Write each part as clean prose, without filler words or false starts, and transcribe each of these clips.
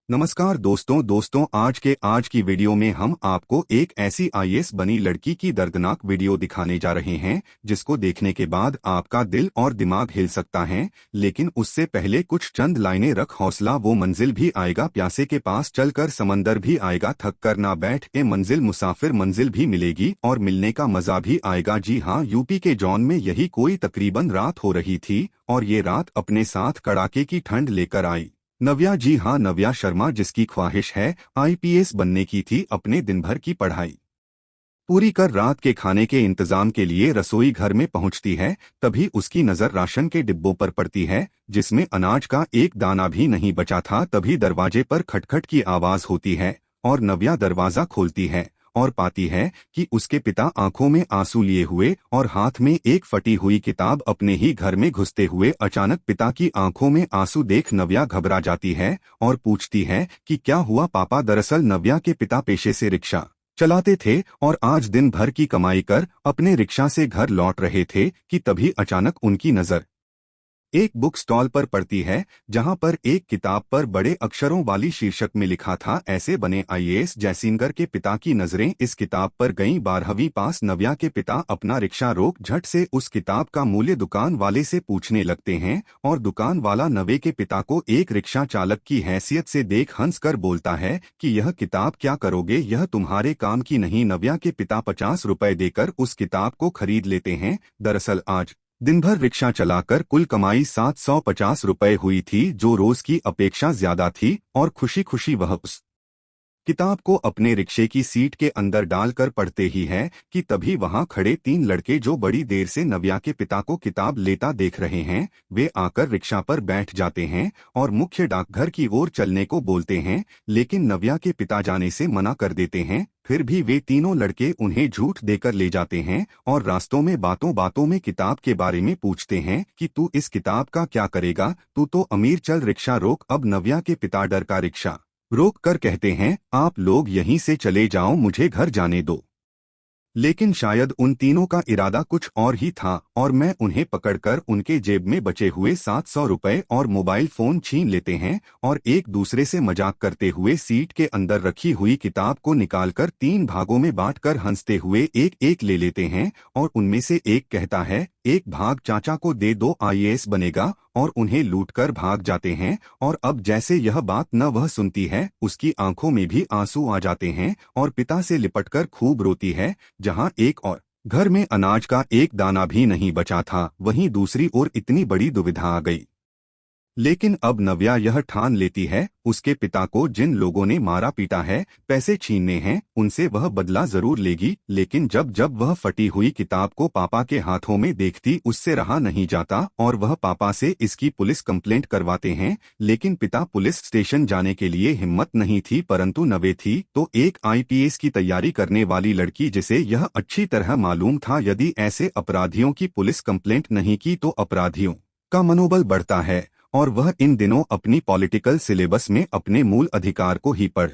नमस्कार दोस्तों आज की वीडियो में हम आपको एक ऐसी आईएएस बनी लड़की की दर्दनाक वीडियो दिखाने जा रहे हैं जिसको देखने के बाद आपका दिल और दिमाग हिल सकता है। लेकिन उससे पहले कुछ चंद लाइनें रख हौसला, वो मंजिल भी आएगा, प्यासे के पास चलकर समंदर भी आएगा, थक कर ना बैठ ए मंजिल मुसाफिर, मंजिल भी मिलेगी और मिलने का मजा भी आएगा। जी हाँ, यूपी के जौन में यही कोई तकरीबन रात हो रही थी और ये रात अपने साथ कड़ाके की ठंड लेकर आई। नव्या, जी हाँ नव्या शर्मा, जिसकी ख्वाहिश है आईपीएस बनने की, थी अपने दिन भर की पढ़ाई पूरी कर रात के खाने के इंतजाम के लिए रसोई घर में पहुंचती है। तभी उसकी नजर राशन के डिब्बों पर पड़ती है जिसमें अनाज का एक दाना भी नहीं बचा था। तभी दरवाजे पर खटखट की आवाज होती है और नव्या दरवाजा खोलती है और पाती है कि उसके पिता आंखों में आंसू लिए हुए और हाथ में एक फटी हुई किताब अपने ही घर में घुसते हुए। अचानक पिता की आंखों में आंसू देख नव्या घबरा जाती है और पूछती है कि क्या हुआ पापा। दरअसल नव्या के पिता पेशे से रिक्शा चलाते थे और आज दिन भर की कमाई कर अपने रिक्शा से घर लौट रहे थे कि तभी अचानक उनकी नजर एक बुक स्टॉल पर पड़ती है जहां पर एक किताब पर बड़े अक्षरों वाली शीर्षक में लिखा था, ऐसे बने आईएएस जयसिंगर। के पिता की नजरें इस किताब पर गईं। 12वीं पास नव्या के पिता अपना रिक्शा रोक झट से उस किताब का मूल्य दुकान वाले से पूछने लगते हैं और दुकान वाला नवे के पिता को एक रिक्शा चालक की हैसियत से देख हंस कर बोलता है कि यह किताब क्या करोगे, यह तुम्हारे काम की नहीं। नव्या के पिता 50 रुपए देकर उस किताब को खरीद लेते हैं। दरअसल आज दिन भर रिक्शा चलाकर कुल कमाई 750 रुपए हुई थी, जो रोज की अपेक्षा ज्यादा थी और खुशी खुशी वह उस किताब को अपने रिक्शे की सीट के अंदर डालकर पढ़ते ही है कि तभी वहां खड़े 3 लड़के, जो बड़ी देर से नव्या के पिता को किताब लेता देख रहे हैं, वे आकर रिक्शा पर बैठ जाते हैं और मुख्य डाकघर की ओर चलने को बोलते हैं। लेकिन नव्या के पिता जाने से मना कर देते हैं। फिर भी वे तीनों लड़के उन्हें झूठ देकर ले जाते हैं और रास्तों में बातों बातों में किताब के बारे में पूछते हैं कि तू इस किताब का क्या करेगा, तू तो अमीर, चल रिक्शा रोक। अब नव्या के पिता डर का रिक्शा रोक कर कहते हैं, आप लोग यहीं से चले जाओ, मुझे घर जाने दो। लेकिन शायद उन तीनों का इरादा कुछ और ही था और मैं उन्हें पकड़कर उनके जेब में बचे हुए 700 रुपए और मोबाइल फोन छीन लेते हैं और एक दूसरे से मजाक करते हुए सीट के अंदर रखी हुई किताब को निकालकर 3 भागों में बांटकर हंसते हुए एक एक ले लेते हैं। और उनमें से एक कहता है, एक भाग चाचा को दे दो, आईएएस बनेगा, और उन्हें लूटकर भाग जाते हैं। और अब जैसे यह बात न वह सुनती है, उसकी आंखों में भी आंसू आ जाते हैं और पिता से लिपटकर खूब रोती है। जहां एक और घर में अनाज का एक दाना भी नहीं बचा था, वहीं दूसरी ओर इतनी बड़ी दुविधा आ गई। लेकिन अब नव्या यह ठान लेती है, उसके पिता को जिन लोगों ने मारा पीटा है, पैसे छीनने हैं, उनसे वह बदला जरूर लेगी। लेकिन जब जब वह फटी हुई किताब को पापा के हाथों में देखती, उससे रहा नहीं जाता और वह पापा से इसकी पुलिस कंप्लेंट करवाते हैं। लेकिन पिता पुलिस स्टेशन जाने के लिए हिम्मत नहीं थी, परंतु नवे थी तो एक आईपीएस की तैयारी करने वाली लड़की, जिसे यह अच्छी तरह मालूम था यदि ऐसे अपराधियों की पुलिस कंप्लेंट नहीं की तो अपराधियों का मनोबल बढ़ता है। और वह इन दिनों अपनी पॉलिटिकल सिलेबस में अपने मूल अधिकार को ही पढ़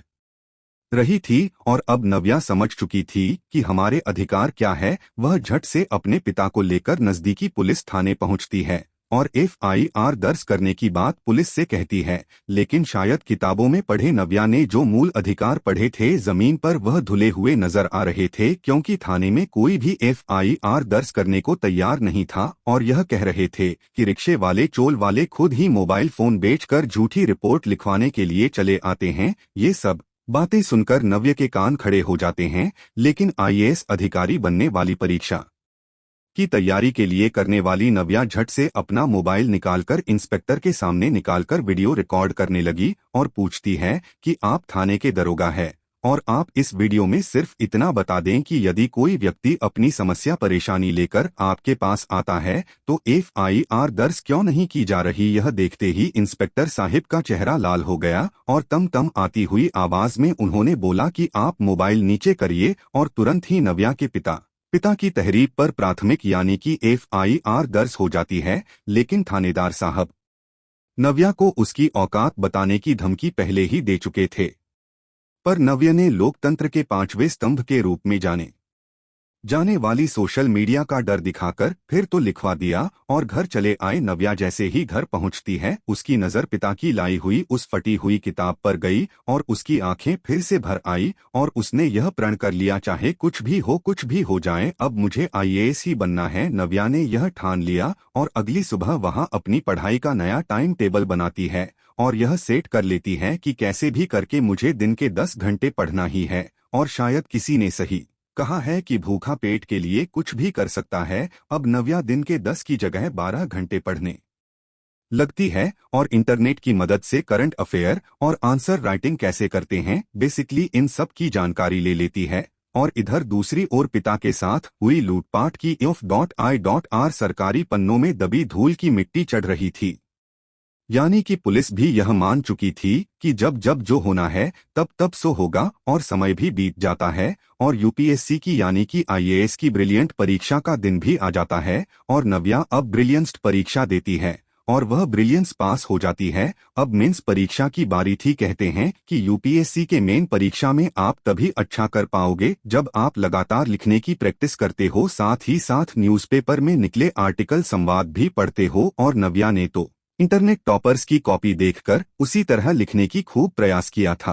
रही थी और अब नव्या समझ चुकी थी कि हमारे अधिकार क्या है। वह झट से अपने पिता को लेकर नजदीकी पुलिस थाने पहुंचती है और एफआईआर दर्ज करने की बात पुलिस से कहती है। लेकिन शायद किताबों में पढ़े नव्या ने जो मूल अधिकार पढ़े थे, जमीन पर वह धुले हुए नजर आ रहे थे, क्योंकि थाने में कोई भी एफआईआर दर्ज करने को तैयार नहीं था और यह कह रहे थे कि रिक्शे वाले चोल वाले खुद ही मोबाइल फोन बेचकर झूठी रिपोर्ट लिखवाने के लिए चले आते हैं। ये सब बातें सुनकर नव्य के कान खड़े हो जाते हैं। लेकिन आईएएस अधिकारी बनने वाली परीक्षा की तैयारी के लिए करने वाली नव्या झट से अपना मोबाइल निकालकर इंस्पेक्टर के सामने निकालकर वीडियो रिकॉर्ड करने लगी और पूछती है कि आप थाने के दरोगा हैं और आप इस वीडियो में सिर्फ इतना बता दें कि यदि कोई व्यक्ति अपनी समस्या परेशानी लेकर आपके पास आता है तो एफआईआर दर्ज क्यों नहीं की जा रही। यह देखते ही इंस्पेक्टर साहिब का चेहरा लाल हो गया और तम तम आती हुई आवाज में उन्होंने बोला कि आप मोबाइल नीचे करिए। और तुरंत ही नव्या के पिता की तहरीर पर प्राथमिक यानी कि एफआईआर दर्ज हो जाती है। लेकिन थानेदार साहब नव्या को उसकी औकात बताने की धमकी पहले ही दे चुके थे, पर नव्या ने लोकतंत्र के 5वें स्तंभ के रूप में जाने जाने वाली सोशल मीडिया का डर दिखाकर फिर तो लिखवा दिया और घर चले आए। नव्या जैसे ही घर पहुंचती है उसकी नजर पिता की लाई हुई उस फटी हुई किताब पर गई और उसकी आंखें फिर से भर आई और उसने यह प्रण कर लिया, चाहे कुछ भी हो जाए, अब मुझे आईएएस ही बनना है। नव्या ने यह ठान लिया और अगली सुबह वहां अपनी पढ़ाई का नया टाइम टेबल बनाती है और यह सेट कर लेती है कि कैसे भी करके मुझे दिन के 10 घंटे पढ़ना ही है। और शायद किसी ने सही कहा है कि भूखा पेट के लिए कुछ भी कर सकता है। अब नव्या दिन के 10 की जगह 12 घंटे पढ़ने लगती है और इंटरनेट की मदद से करंट अफेयर और आंसर राइटिंग कैसे करते हैं, बेसिकली इन सब की जानकारी ले लेती है। और इधर दूसरी ओर पिता के साथ हुई लूटपाट की IR सरकारी पन्नों में दबी धूल की मिट्टी चढ़ रही थी। यानी कि पुलिस भी यह मान चुकी थी कि जब जब जो होना है तब तब सो होगा और समय भी बीत जाता है और यूपीएससी की यानी कि आईएएस की ब्रिलियंट परीक्षा का दिन भी आ जाता है और नव्या अब ब्रिलियंस परीक्षा देती है और वह ब्रिलियंस पास हो जाती है। अब मेंस परीक्षा की बारी थी। कहते हैं कि यूपीएससी के मेन परीक्षा में आप तभी अच्छा कर पाओगे जब आप लगातार लिखने की प्रैक्टिस करते हो, साथ ही साथ न्यूज़पेपर में निकले आर्टिकल संवाद भी पढ़ते हो। और नव्या ने तो इंटरनेट टॉपर्स की कॉपी देखकर उसी तरह लिखने की खूब प्रयास किया था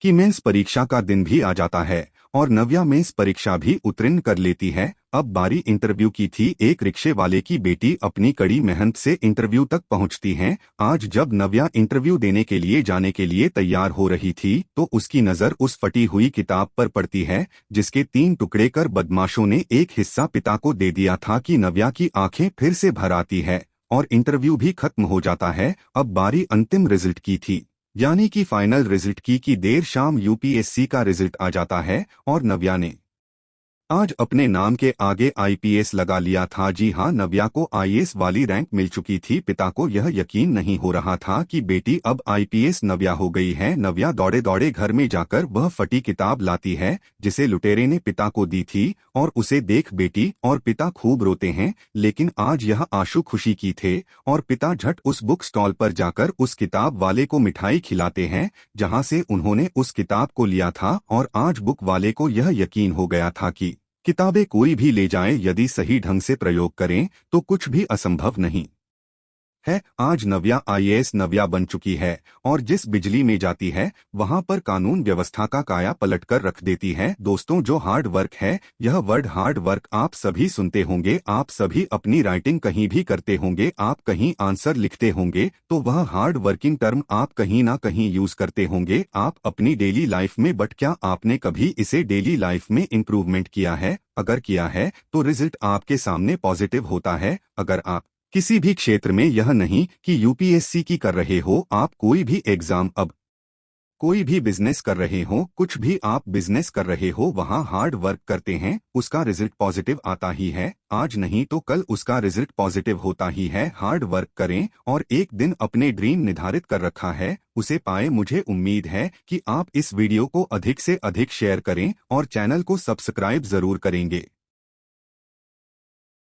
कि मेंस परीक्षा का दिन भी आ जाता है और नव्या मेंस परीक्षा भी उत्तीर्ण कर लेती है। अब बारी इंटरव्यू की थी। एक रिक्शे वाले की बेटी अपनी कड़ी मेहनत से इंटरव्यू तक पहुंचती है। आज जब नव्या इंटरव्यू देने के लिए जाने के लिए तैयार हो रही थी तो उसकी नजर उस फटी हुई किताब पर पड़ती है जिसके 3 टुकड़े कर बदमाशों ने एक हिस्सा पिता को दे दिया था कि नव्या की आंखें फिर से भर आती है और इंटरव्यू भी खत्म हो जाता है। अब बारी अंतिम रिजल्ट की थी, यानी कि फाइनल रिजल्ट की देर शाम यूपीएससी का रिजल्ट आ जाता है और नव्या ने आज अपने नाम के आगे आईपीएस लगा लिया था। जी हां, नव्या को आईएएस वाली रैंक मिल चुकी थी। पिता को यह यकीन नहीं हो रहा था कि बेटी अब आईपीएस नव्या हो गई है। नव्या दौड़े दौड़े घर में जाकर वह फटी किताब लाती है जिसे लुटेरे ने पिता को दी थी और उसे देख बेटी और पिता खूब रोते हैं। लेकिन आज यह आंसू खुशी की थे और पिता झट उस बुक स्टॉल पर जाकर उस किताब वाले को मिठाई खिलाते हैं जहां से उन्होंने उस किताब को लिया था। और आज बुक वाले को यह यकीन हो गया था कि किताबें कोई भी ले जाए, यदि सही ढंग से प्रयोग करें तो कुछ भी असंभव नहीं है। आज नव्या आईएएस नव्या बन चुकी है और जिस बिजली में जाती है वहां पर कानून व्यवस्था का काया पलट कर रख देती है। दोस्तों, जो हार्ड वर्क है, यह वर्ड हार्ड वर्क आप सभी सुनते होंगे, आप सभी अपनी राइटिंग कहीं भी करते होंगे, आप कहीं आंसर लिखते होंगे तो वह हार्ड वर्किंग टर्म आप कहीं ना कहीं यूज करते होंगे आप अपनी डेली लाइफ में। बट क्या आपने कभी इसे डेली लाइफ में इम्प्रूवमेंट किया है? अगर किया है तो रिजल्ट आपके सामने पॉजिटिव होता है। अगर आप किसी भी क्षेत्र में, यह नहीं कि यूपीएससी की कर रहे हो, आप कोई भी एग्जाम, अब कोई भी बिजनेस कर रहे हो, कुछ भी आप बिजनेस कर रहे हो, वहां हार्ड वर्क करते हैं, उसका रिजल्ट पॉजिटिव आता ही है। आज नहीं तो कल उसका रिजल्ट पॉजिटिव होता ही है। हार्ड वर्क करें और एक दिन अपने ड्रीम निर्धारित कर रखा है उसे पाए। मुझे उम्मीद है कि आप इस वीडियो को अधिक से अधिक शेयर करें और चैनल को सब्सक्राइब जरूर करेंगे।